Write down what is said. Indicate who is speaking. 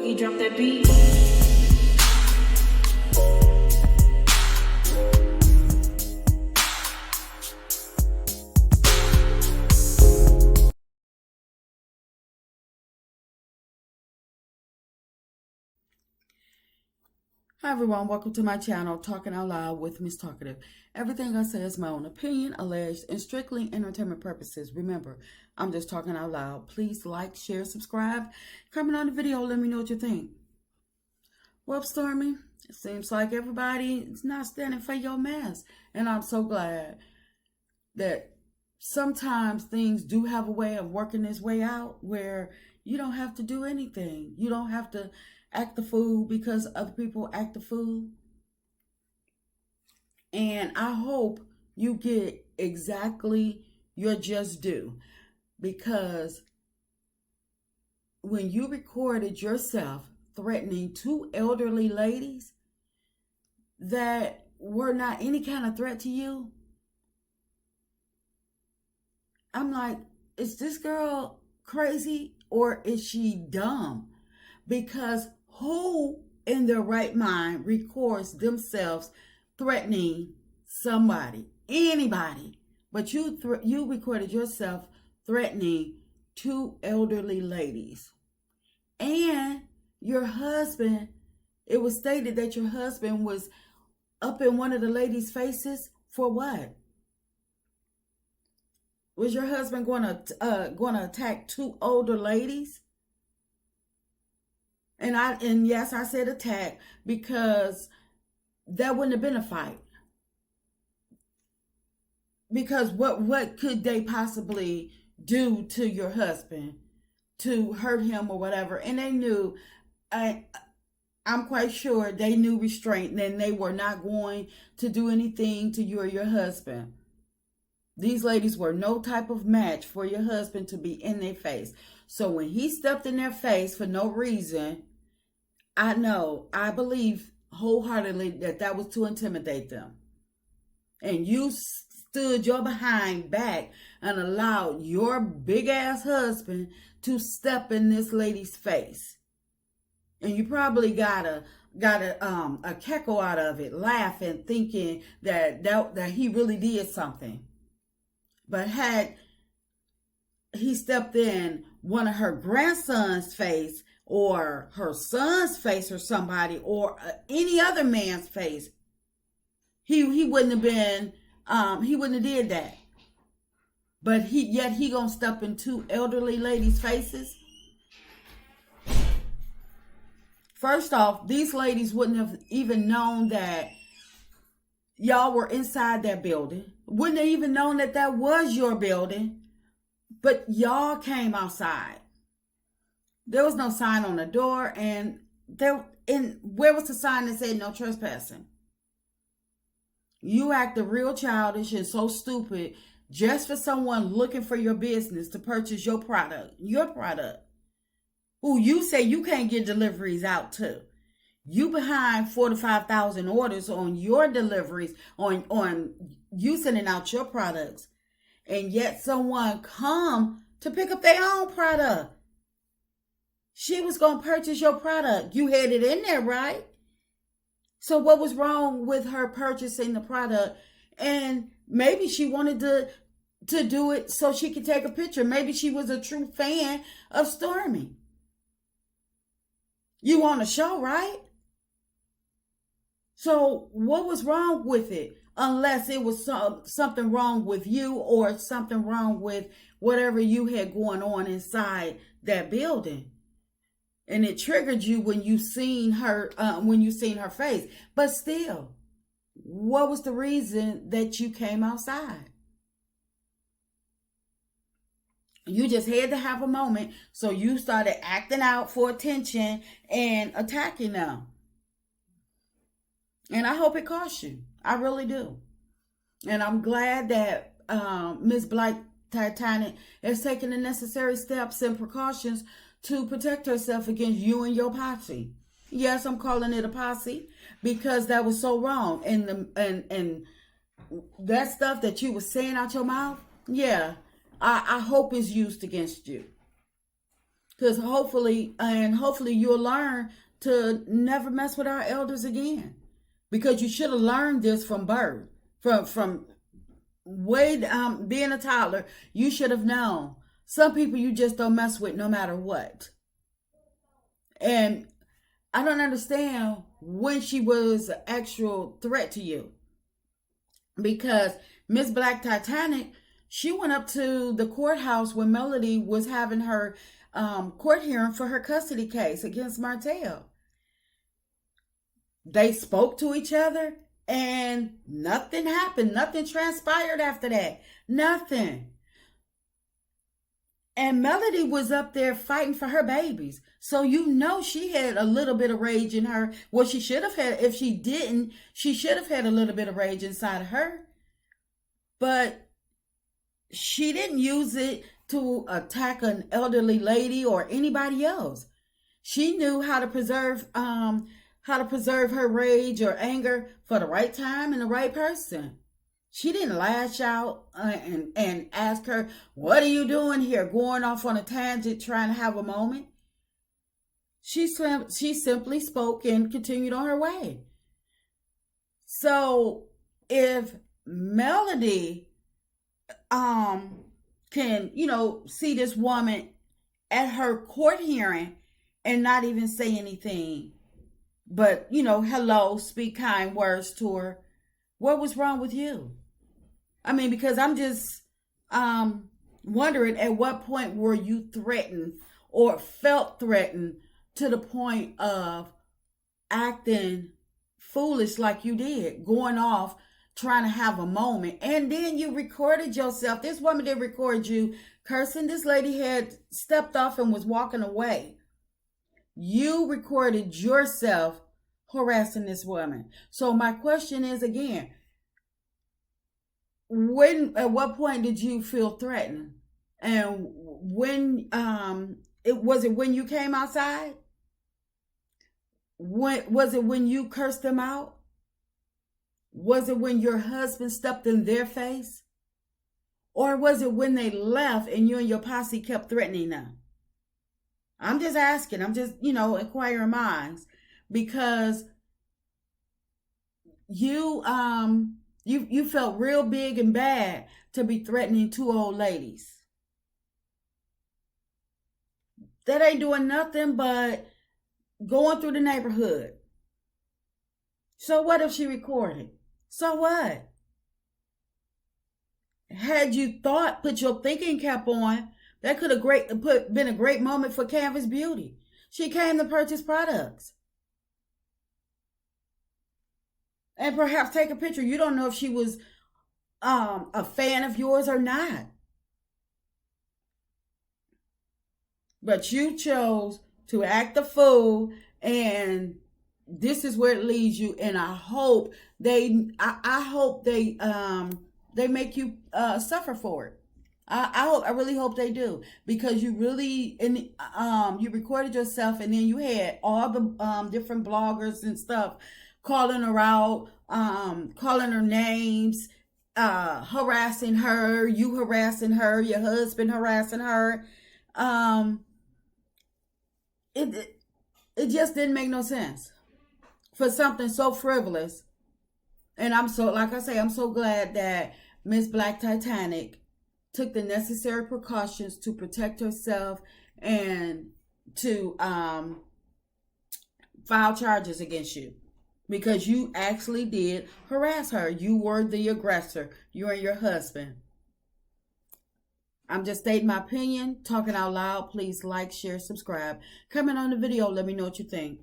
Speaker 1: Boogie, drop that beat.
Speaker 2: Hi everyone, welcome to my channel, Talking Out Loud with Miss Talkative. Everything I say is my own opinion, alleged, and strictly entertainment purposes. Remember, I'm just talking out loud. Please like, share, subscribe. Comment on the video, let me know what you think. Well, Stormi, it seems like everybody is not standing for your mess. And I'm so glad that sometimes things do have a way of working its way out where you don't have to do anything. You don't have to act the fool because other people act the fool. And I hope you get exactly your just due, because when you recorded yourself threatening two elderly ladies that were not any kind of threat to you, I'm like, is this girl crazy or is she dumb? Because who in their right mind records themselves threatening somebody, anybody? But you recorded yourself threatening two elderly ladies. And your husband, it was stated that your husband was up in one of the ladies' faces for what? Was your husband going to attack two older ladies? And yes, I said attack because that wouldn't have been a fight. Because what could they possibly do to your husband to hurt him or whatever? And they knew, I'm quite sure they knew restraint, and they were not going to do anything to you or your husband. These ladies were no type of match for your husband to be in their face. So when he stepped in their face for no reason, I believe wholeheartedly that was to intimidate them. And you stood your behind back and allowed your big ass husband to step in this lady's face. And you probably got a cackle out of it, laughing, thinking that he really did something. But had he stepped in one of her grandson's face or her son's face or somebody or any other man's face, he wouldn't have been, he wouldn't have did that. But he gonna step in two elderly ladies' faces. First off, these ladies wouldn't have even known that y'all were inside that building. Wouldn't have even known that was your building. But y'all came outside. There was no sign on the door, and where was the sign that said no trespassing? You acted real childish and so stupid just for someone looking for your business to purchase your product. Who you say you can't get deliveries out to. You behind 45,000 orders on your deliveries, on you sending out your products. And yet someone come to pick up their own product. She was going to purchase your product. You had it in there, right? So what was wrong with her purchasing the product? And maybe she wanted to do it so she could take a picture. Maybe she was a true fan of Stormi. You on a show, right? So what was wrong with it? Unless it was something wrong with you or something wrong with whatever you had going on inside that building. And it triggered you when you seen her face. But still, what was the reason that you came outside? You just had to have a moment, so you started acting out for attention and attacking them. And I hope it cost you. I really do. And I'm glad that Miss Black Titanic has taken the necessary steps and precautions to protect herself against you and your posse. Yes, I'm calling it a posse because that was so wrong. And that stuff that you were saying out your mouth, yeah, I hope is used against you. Because hopefully you'll learn to never mess with our elders again. Because you should have learned this from birth, from way being a toddler. You should have known. Some people you just don't mess with no matter what. And I don't understand when she was an actual threat to you. Because Miss Black Titanic, she went up to the courthouse when Melody was having her court hearing for her custody case against Martell. They spoke to each other and nothing happened. Nothing transpired after that. Nothing. And Melody was up there fighting for her babies. So you know she had a little bit of rage in her. Well, she should have had, if she didn't, she should have had a little bit of rage inside of her. But she didn't use it to attack an elderly lady or anybody else. She knew how to preserve her rage or anger for the right time and the right person. She didn't lash out and ask her, "What are you doing here?" Going off on a tangent, trying to have a moment. She simply spoke and continued on her way. So if Melody can, see this woman at her court hearing and not even say anything, but, hello, speak kind words to her, what was wrong with you? I mean, because I'm just wondering, at what point were you threatened or felt threatened to the point of acting foolish like you did, going off, trying to have a moment, and then you recorded yourself. This woman did record you cursing. This lady had stepped off and was walking away. You recorded yourself harassing this woman. So my question is again, at what point did you feel threatened? And when was it when you came outside? Was it when you cursed them out? Was it when your husband stepped in their face? Or was it when they left and you and your posse kept threatening them? I'm just asking. I'm just, inquiring minds. Because you felt real big and bad to be threatening two old ladies that ain't doing nothing but going through the neighborhood. So what if she recorded? So what? Had you put your thinking cap on, that could have been a great moment for Canvas Beauty. She came to purchase products. And perhaps take a picture. You don't know if she was a fan of yours or not. But you chose to act a fool, and this is where it leads you. And I hope they make you suffer for it. I really hope they do, because you really you recorded yourself, and then you had all the different bloggers and stuff calling her out, calling her names, harassing her, you harassing her, your husband harassing her. It just didn't make no sense for something so frivolous. And I'm so glad that Miss Black Titanic took the necessary precautions to protect herself and to file charges against you, because you actually did harass her. You were the aggressor. You and your husband. I'm just stating my opinion, talking out loud. Please like, share, subscribe. Comment on the video. Let me know what you think.